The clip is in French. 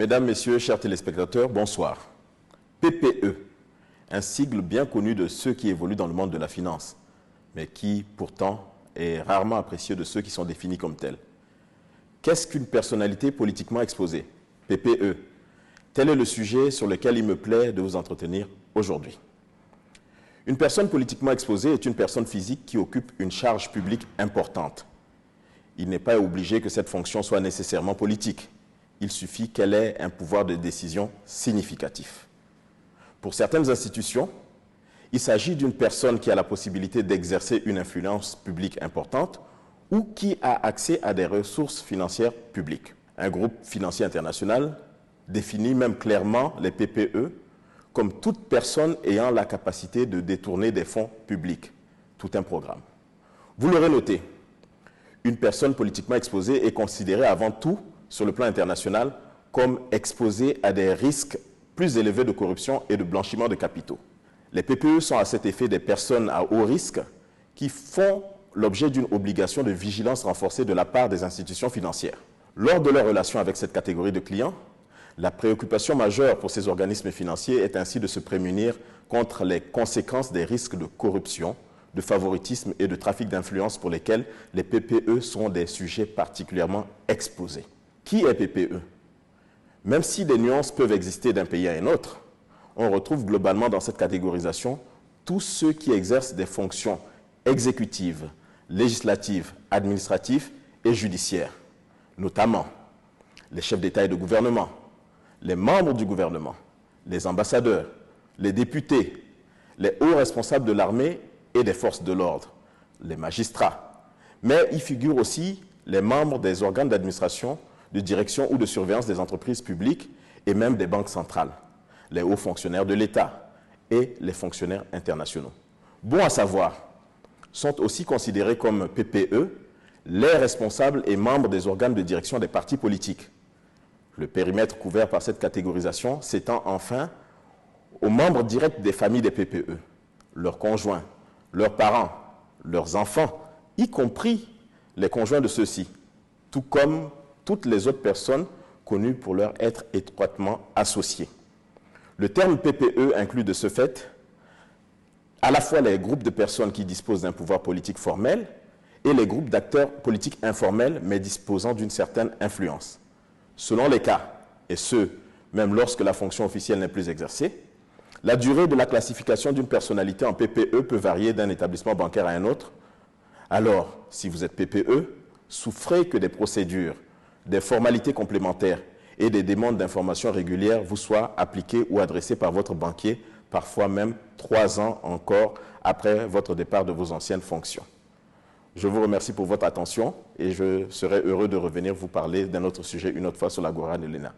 Mesdames, Messieurs, chers téléspectateurs, bonsoir. PPE, un sigle bien connu de ceux qui évoluent dans le monde de la finance, mais qui, pourtant, est rarement apprécié de ceux qui sont définis comme tels. Qu'est-ce qu'une personnalité politiquement exposée? PPE. Tel est le sujet sur lequel il me plaît de vous entretenir aujourd'hui. Une personne politiquement exposée est une personne physique qui occupe une charge publique importante. Il n'est pas obligé que cette fonction soit nécessairement politique. Il suffit qu'elle ait un pouvoir de décision significatif. Pour certaines institutions, il s'agit d'une personne qui a la possibilité d'exercer une influence publique importante ou qui a accès à des ressources financières publiques. Un groupe financier international définit même clairement les PPE comme toute personne ayant la capacité de détourner des fonds publics, tout un programme. Vous l'aurez noté, une personne politiquement exposée est considérée avant tout, sur le plan international, comme exposée à des risques plus élevés de corruption et de blanchiment de capitaux. Les PPE sont à cet effet des personnes à haut risque qui font l'objet d'une obligation de vigilance renforcée de la part des institutions financières. Lors de leur relation avec cette catégorie de clients, la préoccupation majeure pour ces organismes financiers est ainsi de se prémunir contre les conséquences des risques de corruption, de favoritisme et de trafic d'influence pour lesquels les PPE sont des sujets particulièrement exposés. Qui est PPE? Même si des nuances peuvent exister d'un pays à un autre, on retrouve globalement dans cette catégorisation tous ceux qui exercent des fonctions exécutives, législatives, administratives et judiciaires, notamment les chefs d'État et de gouvernement, les membres du gouvernement, les ambassadeurs, les députés, les hauts responsables de l'armée et des forces de l'ordre, les magistrats. Mais y figurent aussi les membres des organes d'administration, de direction ou de surveillance des entreprises publiques et même des banques centrales, les hauts fonctionnaires de l'État et les fonctionnaires internationaux. Bon à savoir, sont aussi considérés comme PPE les responsables et membres des organes de direction des partis politiques. Le périmètre couvert par cette catégorisation s'étend enfin aux membres directs des familles des PPE, leurs conjoints, leurs parents, leurs enfants, y compris les conjoints de ceux-ci, tout comme toutes les autres personnes connues pour leur être étroitement associées. Le terme PPE inclut de ce fait à la fois les groupes de personnes qui disposent d'un pouvoir politique formel et les groupes d'acteurs politiques informels mais disposant d'une certaine influence. Selon les cas, et ce, même lorsque la fonction officielle n'est plus exercée, la durée de la classification d'une personnalité en PPE peut varier d'un établissement bancaire à un autre. Alors, si vous êtes PPE, souffrez que des procédures, des formalités complémentaires et des demandes d'informations régulières vous soient appliquées ou adressées par votre banquier, parfois même 3 ans encore après votre départ de vos anciennes fonctions. Je vous remercie pour votre attention et je serai heureux de revenir vous parler d'un autre sujet une autre fois sur l'Agora de l'ENA.